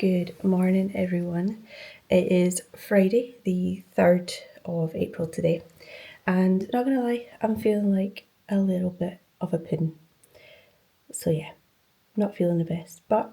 Good morning, everyone. It is Friday, the 3rd of April today, and not gonna lie, I'm feeling like a little bit of a pudding. So, yeah, not feeling the best, but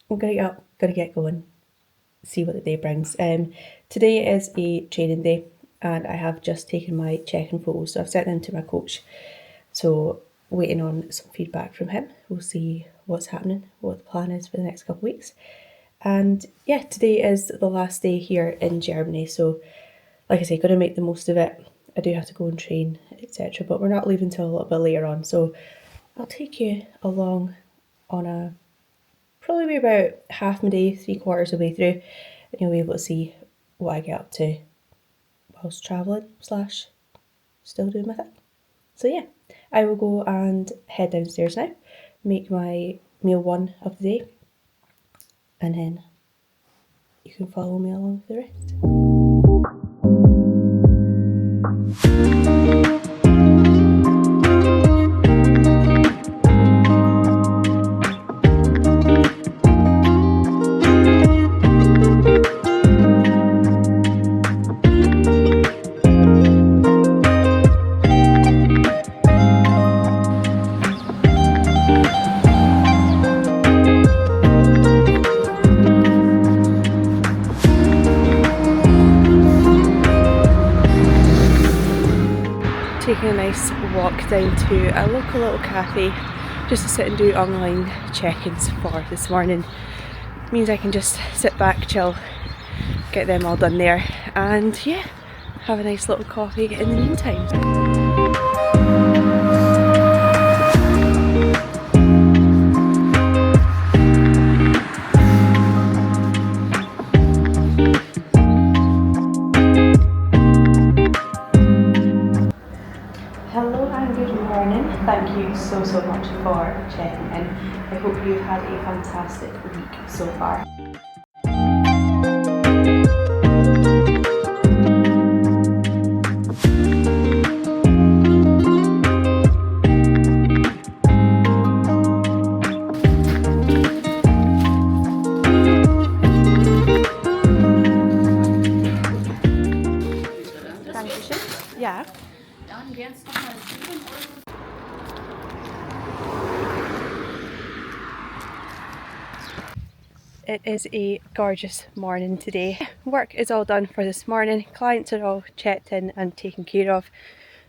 I'm gonna get up, gonna get going, see what the day brings. Today is a training day, and I have just taken my check-in photos, so I've sent them to my coach. So, waiting on some feedback from him. We'll see what's happening, what the plan is for the next couple of weeks. And yeah, today is the last day here in Germany, so like I say, got to make the most of it. I do have to go and train, etc., but we're not leaving till a little bit later on, so I'll take you along on a probably be about half my day, 3/4 of the way through, and you'll be able to see what I get up to whilst travelling / still doing my thing. So yeah, I will go and head downstairs now, make my meal one of the day, and then you can follow me along with the rest. Taking a nice walk down to a local little cafe just to sit and do online check-ins for this morning. Means I can just sit back, chill, get them all done there, and yeah, have a nice little coffee in the meantime. Hello and good morning. Thank you so much for checking in. I hope you've had a fantastic week so far. Dankeschön. Ja. Dann wären es nochmal 7 Euro. It is a gorgeous morning today. Work is all done for this morning. Clients are all checked in and taken care of,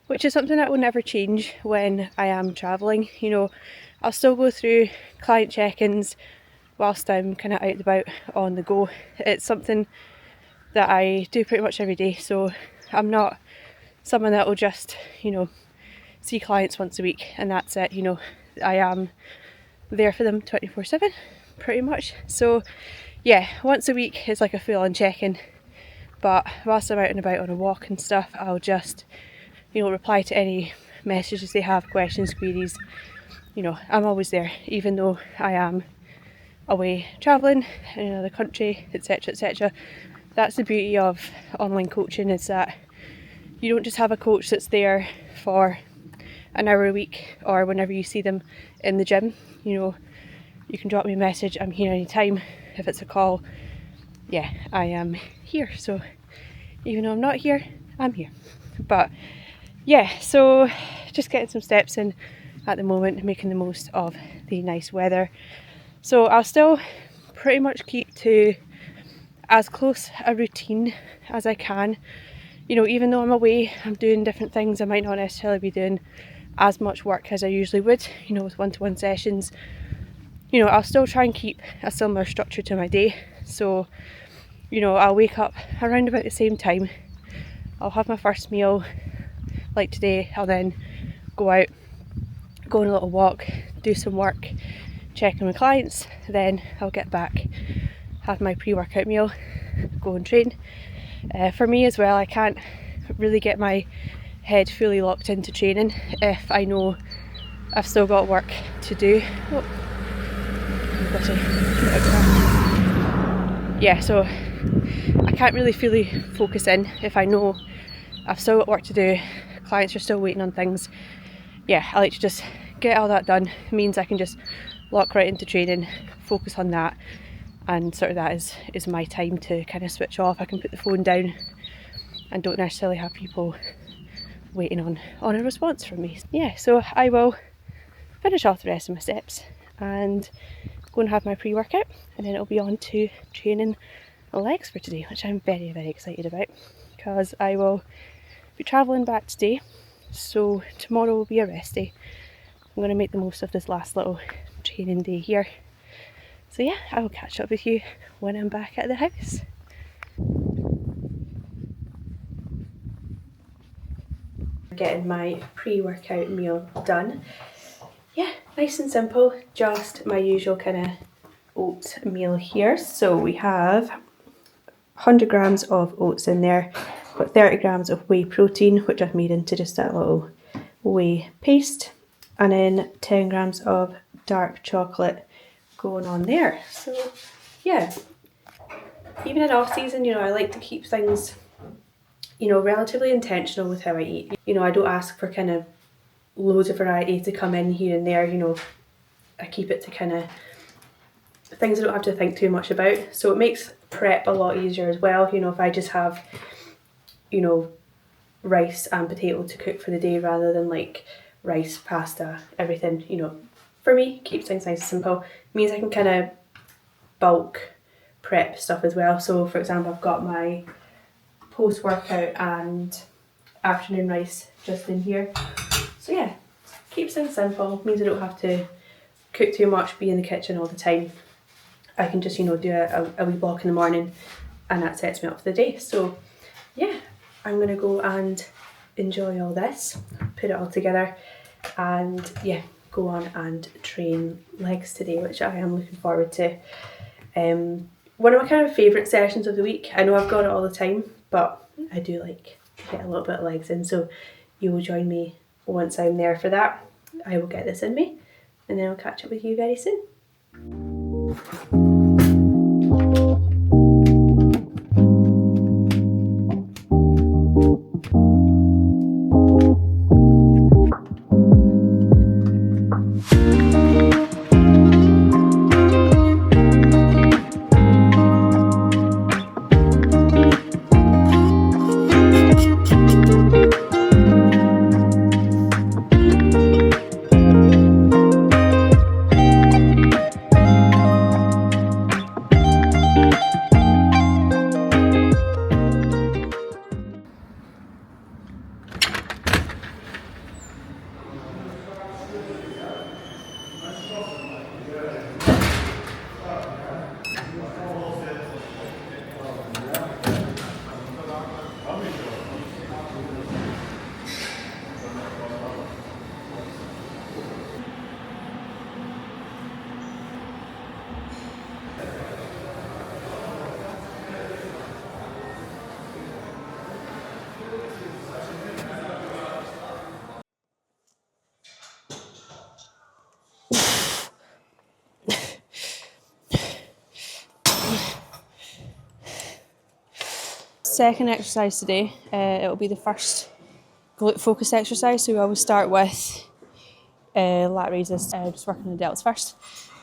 which is something that will never change when I am travelling. You know, I'll still go through client check-ins whilst I'm kind of out and about on the go. It's something that I do pretty much every day, so I'm not someone that will just, see clients once a week and that's it. I am there for them 24/7 pretty much. So yeah, once a week is like a full-on check-in, but whilst I'm out and about on a walk and stuff, I'll just reply to any messages they have, questions, queries. I'm always there, even though I am away travelling in another country, etc. That's the beauty of online coaching, is that you don't just have a coach that's there for an hour a week or whenever you see them in the gym. You can drop me a message, I'm here anytime. If it's a call, yeah, I am here. So even though I'm not here, I'm here. But yeah, so just getting some steps in at the moment, making the most of the nice weather. So I'll still pretty much keep to as close a routine as I can. Even though I'm away, I'm doing different things. I might not necessarily be doing as much work as I usually would, with one-to-one sessions. I'll still try and keep a similar structure to my day. So, I'll wake up around about the same time. I'll have my first meal, like today. I'll then go out, go on a little walk, do some work, check in with clients. Then I'll get back, have my pre-workout meal, go and train. For me as well, I can't really get my head fully locked into training if I know I've still got work to do. Yeah, so I can't really fully focus in if I know I've still got work to do, clients are still waiting on things. Yeah, I like to just get all that done. It means I can just lock right into training, focus on that, and sort of that is my time to kind of switch off. I can put the phone down and don't necessarily have people waiting on a response from me. Yeah, so I will finish off the rest of my steps and go and have my pre-workout, and then it'll be on to training legs for today, which I'm very, very excited about because I will be travelling back today, so tomorrow will be a rest day. I'm going to make the most of this last little training day here. So yeah, I will catch up with you when I'm back at the house. Getting my pre-workout meal done. Yeah, nice and simple, just my usual kind of oat meal here. So we have 100 grams of oats in there, got 30 grams of whey protein, which I've made into just that little whey paste, and then 10 grams of dark chocolate going on there. So yeah, even in off season, you know, I like to keep things, you know, relatively intentional with how I eat. You know, I don't ask for kind of loads of variety to come in here and there, you know. I keep it to kind of things I don't have to think too much about. So it makes prep a lot easier as well. You know, if I just have, you know, rice and potato to cook for the day rather than like rice, pasta, everything, you know, for me, keeps things nice and simple. It means I can kind of bulk prep stuff as well. So for example, I've got my post-workout and afternoon rice just in here. So yeah, keeps things simple, means I don't have to cook too much, be in the kitchen all the time. I can just, you know, do a wee block in the morning and that sets me up for the day. So yeah, I'm gonna go and enjoy all this, put it all together, and yeah, go on and train legs today, which I am looking forward to. One of my kind of favourite sessions of the week. I know I've got it all the time, but I do like to get a little bit of legs in, so you will join me once I'm there for that. I will get this in me, and then I'll catch up with you very soon. Second exercise today, it'll be the first glute focused exercise. So we always start with lat raises, just working on the delts first,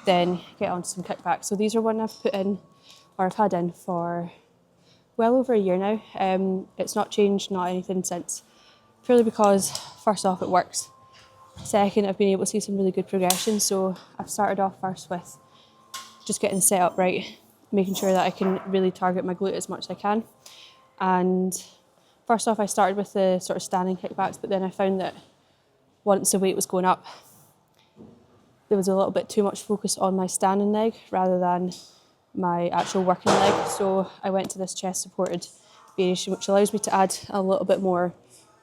then get on to some kickbacks. So these are one I've put in, or I've had in for well over a year now. It's not changed, not anything since, purely because first off it works. Second, I've been able to see some really good progression. So I've started off first with just getting the setup right, making sure that I can really target my glute as much as I can. And first off, I started with the sort of standing kickbacks, but then I found that once the weight was going up, there was a little bit too much focus on my standing leg rather than my actual working leg. So I went to this chest supported variation, which allows me to add a little bit more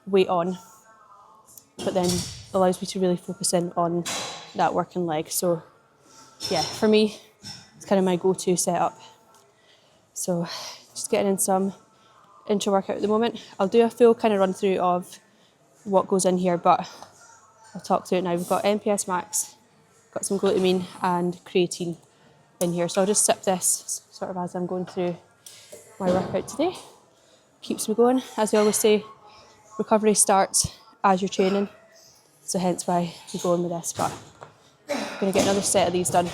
weight on, but then allows me to really focus in on that working leg. So yeah, for me, it's kind of my go-to setup. So just getting in some intra workout at the moment. I'll do a full kind of run through of what goes in here, but I'll talk through it now. We've got NPS max, got some glutamine and creatine in here. So I'll just sip this sort of as I'm going through my workout today. Keeps me going. As we always say, recovery starts as you're training. So hence why I'm going with this, but I'm going to get another set of these done.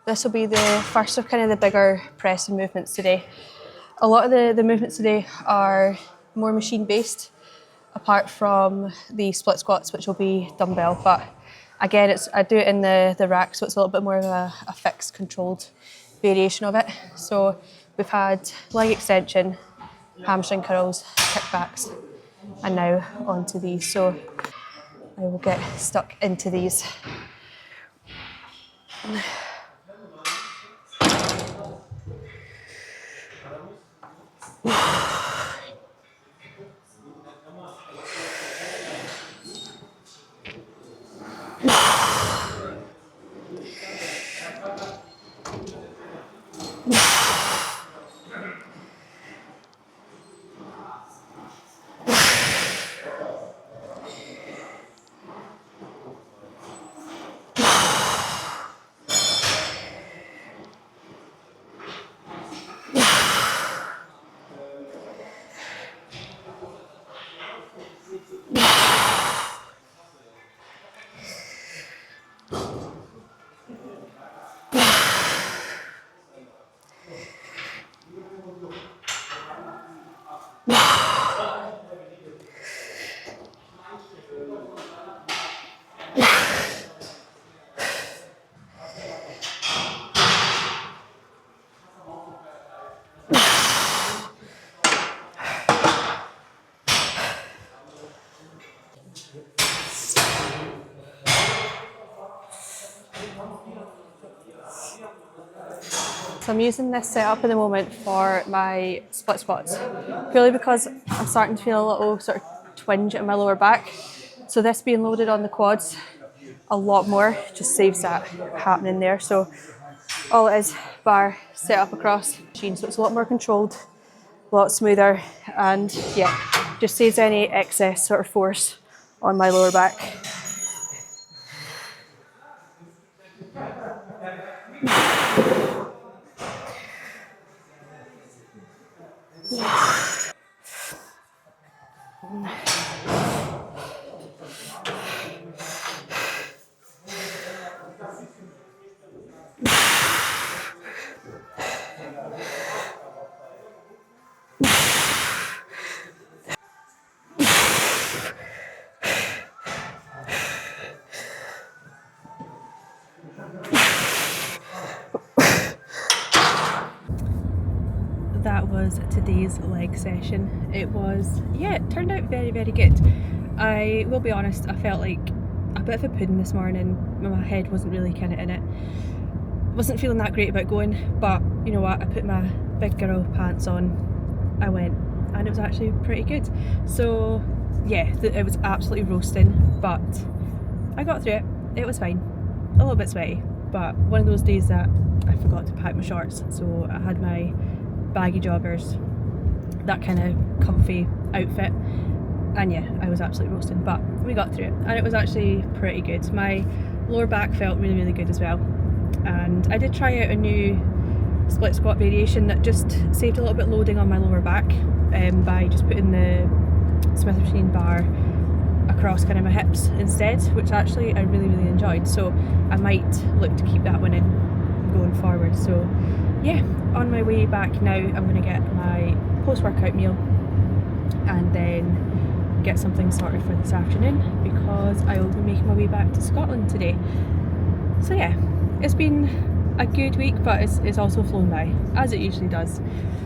This will be the first of kind of the bigger pressing movements today. A lot of the movements today are more machine based, apart from the split squats, which will be dumbbell. But again, I do it in the rack, so it's a little bit more of a fixed, controlled variation of it. So we've had leg extension, hamstring curls, kickbacks, and now onto these. So I will get stuck into these. So I'm using this setup at the moment for my split squats, purely because I'm starting to feel a little sort of twinge in my lower back. So this being loaded on the quads a lot more just saves that happening there. So all it is, bar set up across the machine, so it's a lot more controlled, a lot smoother, and yeah, just saves any excess sort of force on my lower back. That was today's leg session. It turned out very, very good. I will be honest, I felt like a bit of a pudding this morning. My head wasn't really kind of in it. Wasn't feeling that great about going, but you know what, I put my big girl pants on, I went, and it was actually pretty good. So yeah, it was absolutely roasting, but I got through it. It was fine. A little bit sweaty, but one of those days that I forgot to pack my shorts, so I had my baggy joggers, that kind of comfy outfit, and yeah, I was absolutely roasting, but we got through it and it was actually pretty good. My lower back felt really, really good as well, and I did try out a new split squat variation that just saved a little bit loading on my lower back by just putting the Smith machine bar across kind of my hips instead, which actually I really, really enjoyed. So I might look to keep that one in going forward. So yeah, on my way back now, I'm going to get my post-workout meal and then get something sorted for this afternoon, because I will be making my way back to Scotland today. So yeah, it's been a good week, but it's also flown by, as it usually does.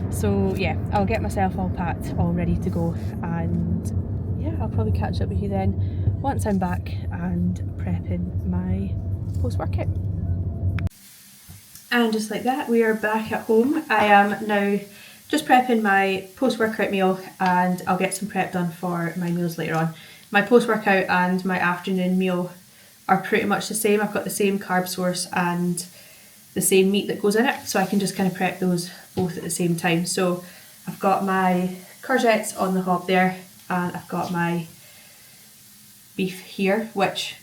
So yeah, I'll get myself all packed, all ready to go, and yeah, I'll probably catch up with you then once I'm back and prepping my post-workout. And just like that, we are back at home. I am now just prepping my post-workout meal, and I'll get some prep done for my meals later on. My post-workout and my afternoon meal are pretty much the same. I've got the same carb source and the same meat that goes in it, so I can just kind of prep those both at the same time. So I've got my courgettes on the hob there, and I've got my beef here, which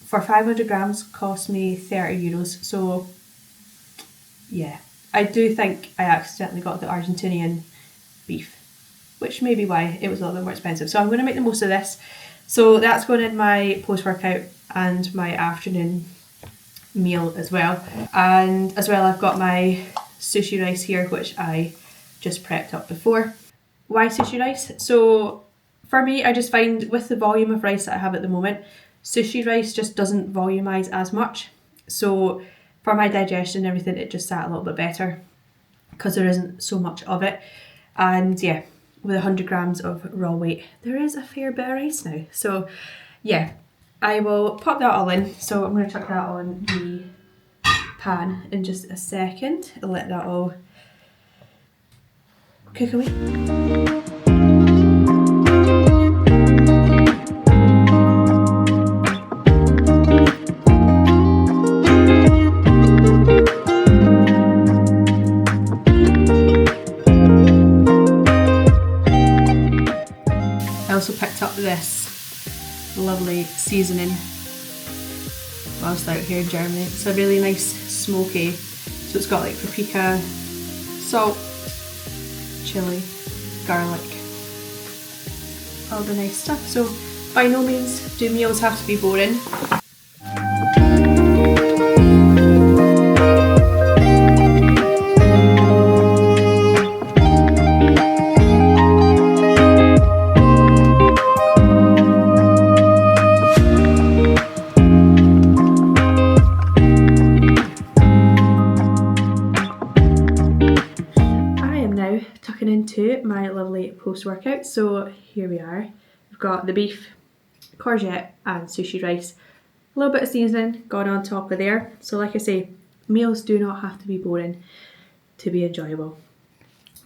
for 500 grams cost me €30. So yeah, I do think I accidentally got the Argentinian beef, which may be why it was a little bit more expensive. So I'm going to make the most of this. So that's going in my post-workout and my afternoon meal as well. And as well, I've got my sushi rice here, which I just prepped up before. Why sushi rice? So for me, I just find with the volume of rice that I have at the moment, sushi rice just doesn't volumize as much. So for my digestion and everything, it just sat a little bit better because there isn't so much of it. And yeah, with 100 grams of raw weight, there is a fair bit of rice now. So yeah, I will pop that all in. So I'm going to chuck that on the pan in just a second and let that all cook away. I also picked up this lovely seasoning whilst out here in Germany. It's a really nice smoky, so it's got like paprika, salt, chilli, garlic, all the nice stuff. So by no means do meals have to be boring. Tucking into my lovely post-workout. So here we are. We've got the beef, courgette and sushi rice. A little bit of seasoning gone on top of there. So like I say, meals do not have to be boring to be enjoyable.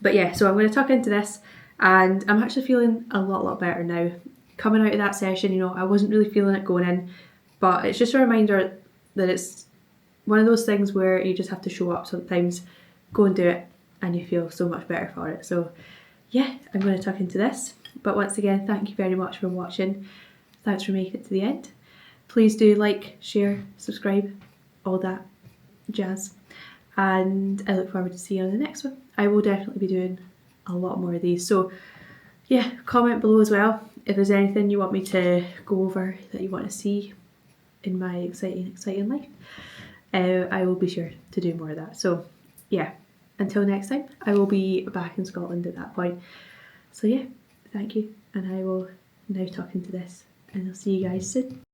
But yeah, so I'm going to tuck into this and I'm actually feeling a lot better now. Coming out of that session, you know, I wasn't really feeling it going in, but it's just a reminder that it's one of those things where you just have to show up sometimes, go and do it, and you feel so much better for it. So yeah, I'm going to tuck into this. But once again, thank you very much for watching. Thanks for making it to the end. Please do like, share, subscribe, all that jazz. And I look forward to seeing you on the next one. I will definitely be doing a lot more of these. So yeah, comment below as well if there's anything you want me to go over that you want to see in my exciting life. I will be sure to do more of that. So yeah, until next time, I will be back in Scotland at that point. So yeah, thank you, and I will now tuck into this, and I'll see you guys soon.